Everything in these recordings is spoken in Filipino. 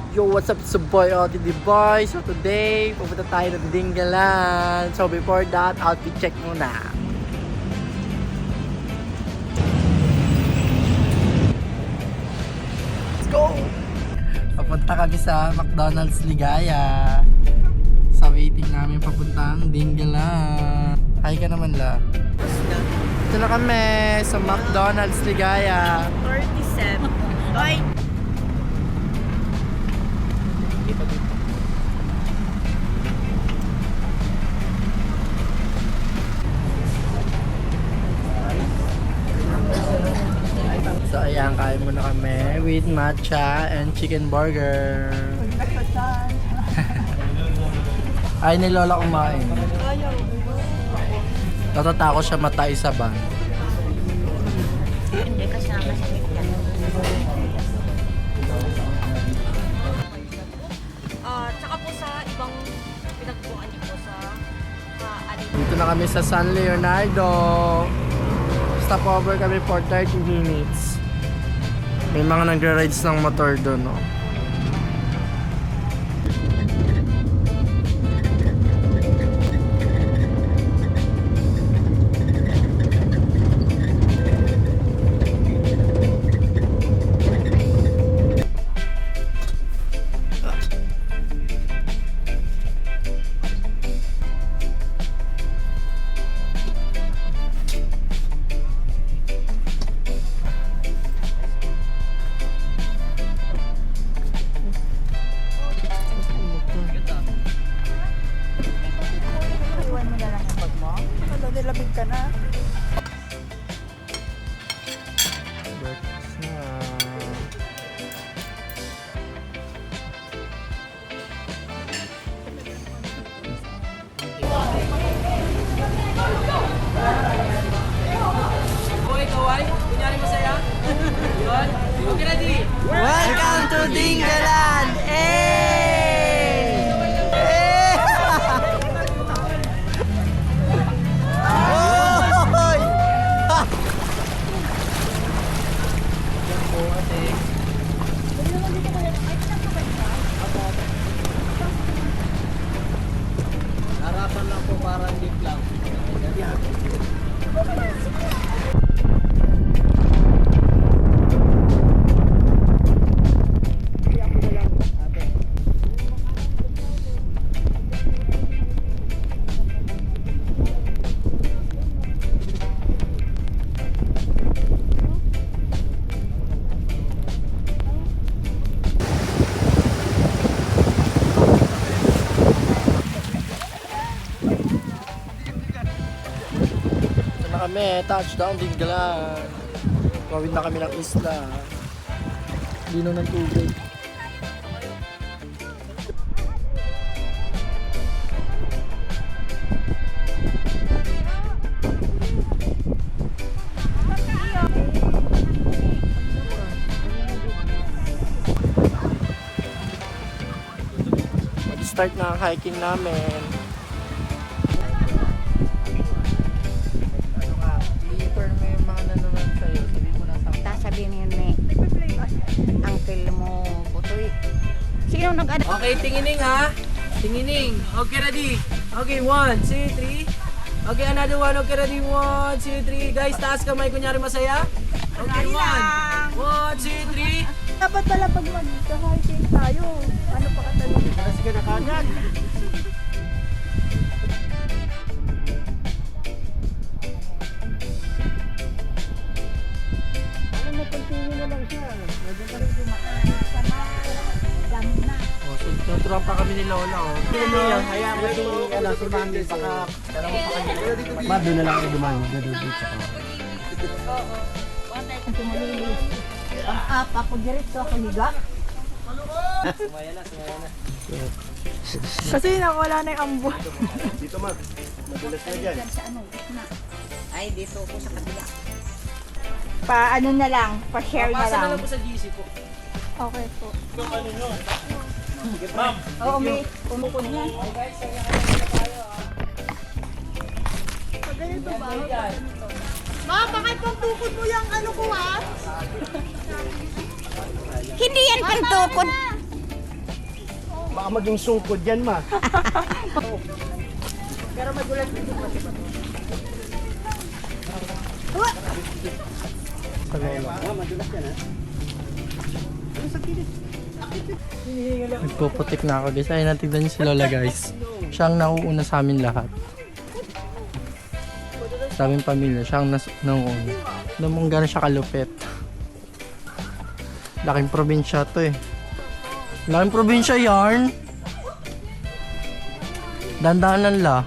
Yo, what's up? It's your boy, OTD Boy. So today, pupunta tayo ng Dingalan. So before that, outfit check muna. Let's go! Papunta kami sa McDonald's Ligaya. Sa waiting namin papuntang Dingalan. Hi ka naman la. Ito na kami sa McDonald's Ligaya. 37. Oy! So ayan, kain muna kami with matcha and chicken burger. Ay, ni Lola kumain. Natatakot siya matay sa van. Hindi kasama sa mikyan. Tsaka po sa ibang pinagbuhan niyo po sa Dito na kami sa San Leonardo. Stopover kami for 30 minutes. May mga nagra-rides ng motor doon, no? Iwan mo na lang yung bag mo. Wala, nilamig ka na. Breakfast na. Hoy, kaway. Kunyari masaya. Yun. Okay, ready? Welcome to Dingalan! Hey! Hey! Oy! Harapan lang po parang deep lang. Ito na kami, touchdown Dingalan. Gawin na kami ng isla. Lino ng tubig. Mag-start na ang hiking namin. Ano nga, i-turn mo yung mga nanonood sa'yo. Sabi mo na sa Sabihin niyo ni uncle mo, Butoy. Sino nag-ano? Okay, tingining ha. Tingining. Okay, ready? Okay, 1, 2, 3. Okay, another one. Okay, ready? 1, 2, 3. Guys, taas kamay. Kunyari masaya. Okay, 1, 2, 3. Dapat pala pag mag-hiking tayo. Ano pa katanong? kasi ka na kagad. Ano na continue na lang siya? Pwede ka rin dumaan sa dami na. Oh, so tuturuan pa kami ni Lola, oh. Hayaan mo si, si Mami, baka dalawa pa kami. Ma, doon na lang ako dumaan. Doon sa Ang apa ko diretso ako liga. Sumaya na, sumaya na. Kasi nawala na yung ambo. Dito, Ma. Madulas na dyan. Sa ano, gitna. Ay, dito po sa kabila. Pa-ano na lang, pa-share na Pasa na lang. lang po sa GC po. Okay po. Sige, ma'am. Oo, may pumukod na. Ganito ba? Ma, bakit pang tukod mo yung ano ko ha? Hindi yan pang tukod. Baka maging sungkod yan, ma. Pero magulat dito pa diba? Sa lola. Madulas yan, ha? Nagpuputik na ako guys. Ay, natignan niyo si Lola guys. Siya ang nauuna sa amin lahat. Sa aming pamilya, siya ang nauuna. Alam mo kung gano'n siya kalupit. Laking probinsya to eh. Laking probinsya yarn. Dandanan la.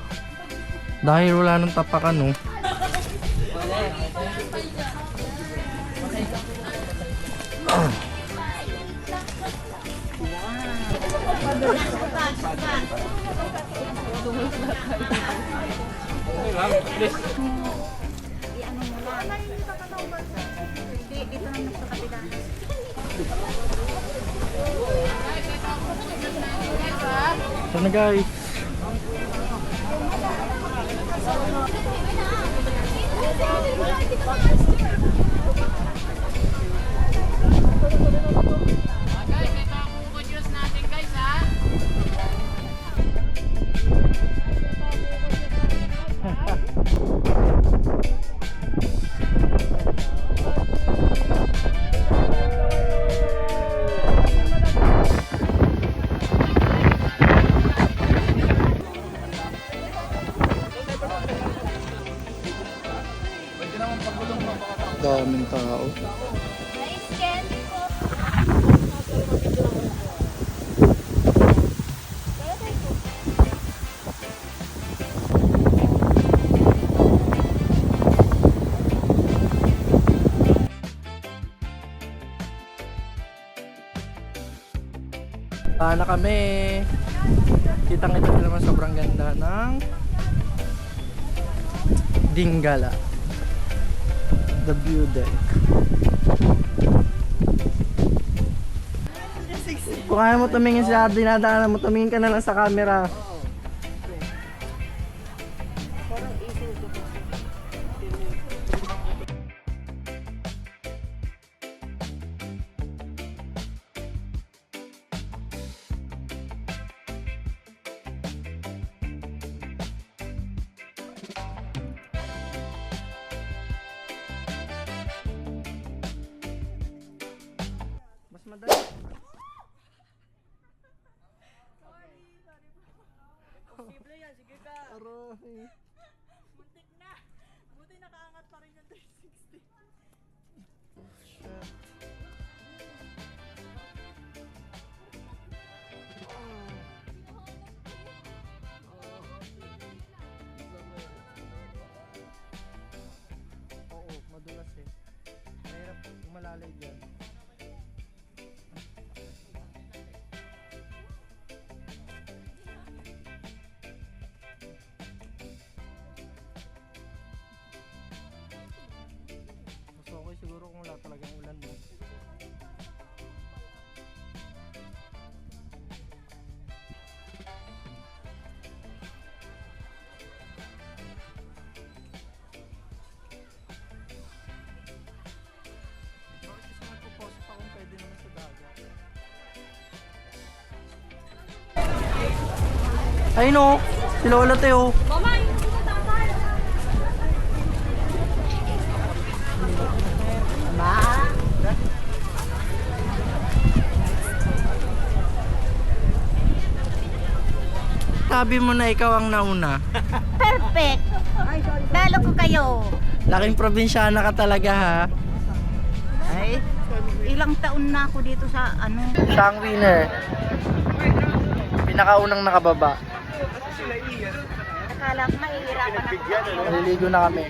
Dahil wala nang tapakan no. Ito na guys. Daming tao. Na kami. Kitang-kita naman sobrang ganda ng Dinggala. The view deck. Kung kaya mo tumingin sa dinadaanan mo, tumingin ka na lang sa camera. Mas madali. Posible yan, sige ka. Aray. Muntik na. Buti nakaangat pa rin yung 360. Shit. Oo, madulas eh. Mahirap umalalay dyan. Mas okay siguro kung wala talagang ulan mo. Bakit kasi magpo-post pa kung pwede naman sa dagat? Ayun o! Si Lola Teo! Sabi mo na ikaw ang nauna. Perfect. Lalo ko kayo. Laking probinsyana ka talaga ha. Ay, ilang taon na ako dito sa ano. Siya ang winner. Pinakaunang nakababa. Akala ko mahihirapan ako. Maliligo na kami.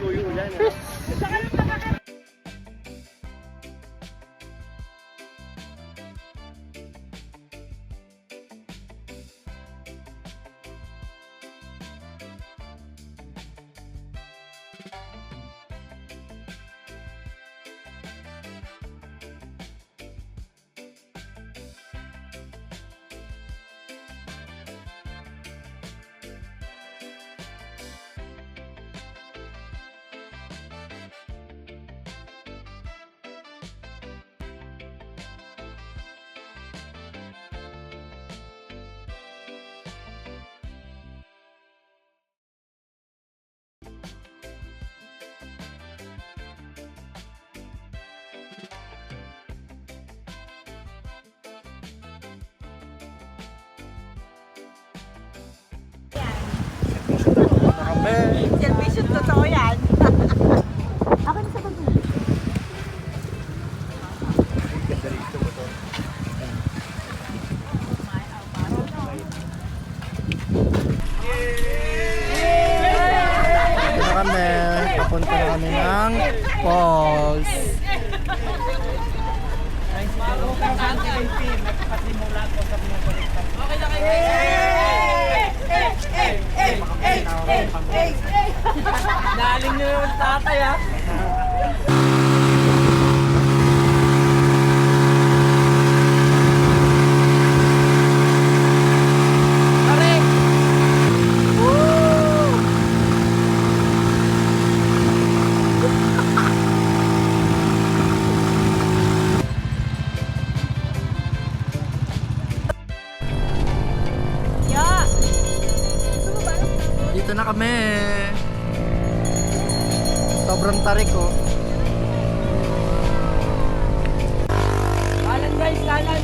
kami. Service totoo yan. Ako na sa bago. Dito na kami. Papunta na kami ng falls. Naling nyo yung tatay ha. Dito na kami. Sobrang tarik oh. Kanan guys, kanan.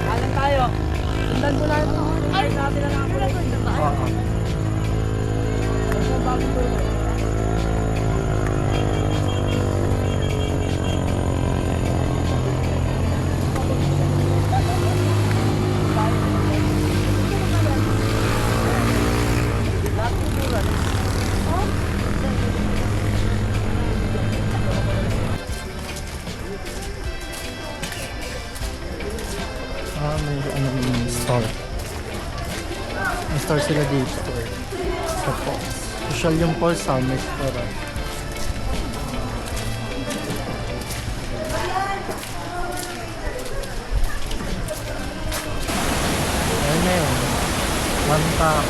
Kanan tayo. Sundan ko lang ito. Ay, sabi na lang ako. Oo. May ano store. May store sila dito. Sa falls. Social yung falls sa may store. Ayun na yun. One tao.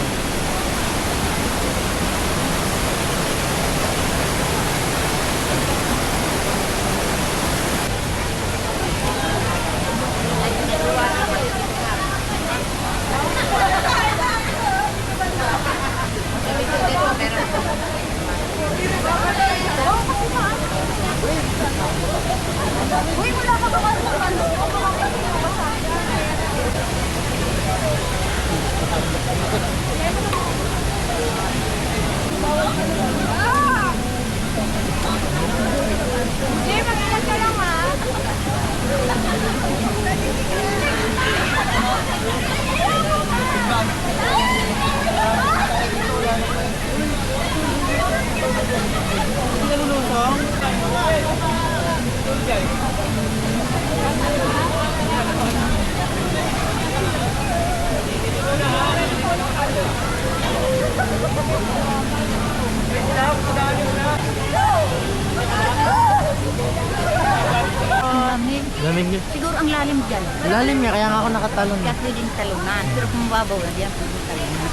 Lamig yun. Siguro ang lalim dyan. Lalim nga, kaya nga ako nakatalon. Kaya pwedeng talunan. Pero kung mababaw na diyan, pwedeng talunan.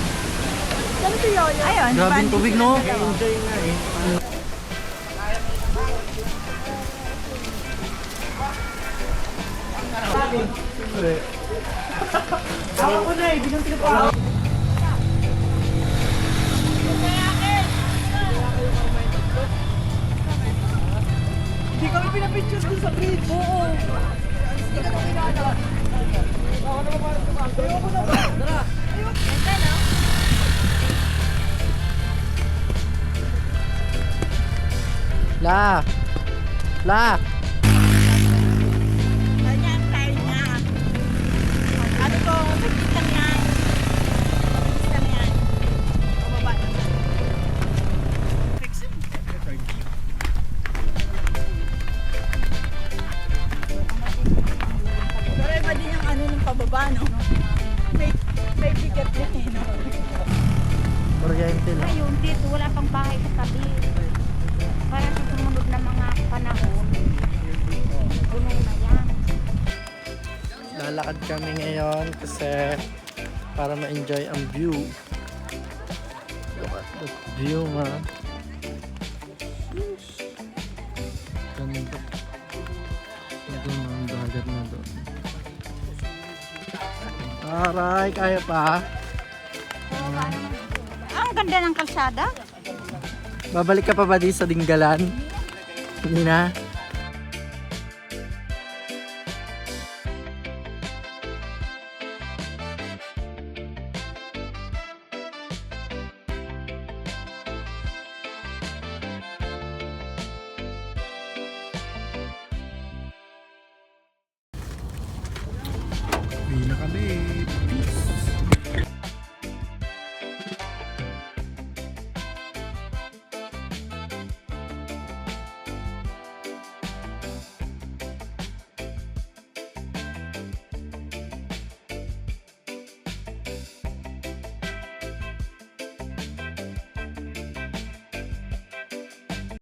Ayun. Grabe yung tubig, no? Enjoy nga eh. Ako ko na eh, bilang tinapawag. Hindi kami pinapicture dun sa bridge. Oo. Tara. La! Ganyan, tayo na. Sabi ko, mabilis lang yan. Mabilis lang yan. Pababa na. Pero iba din yung ano ng pababa, no? May bigat din eh, no? Kuryente lang. Ayun, dito wala pang bahay sa tabi. Para sa sumunod na mga panahon, puno na yan. Lalakad kami ngayon kasi para ma-enjoy ang view. Look at the view nga. Ganda. Doon ang dagat na doon. Aray, kaya pa. Ang ganda ng kalsada. Babalik ka pa ba di sa Dinggalan? Hindi na. kami.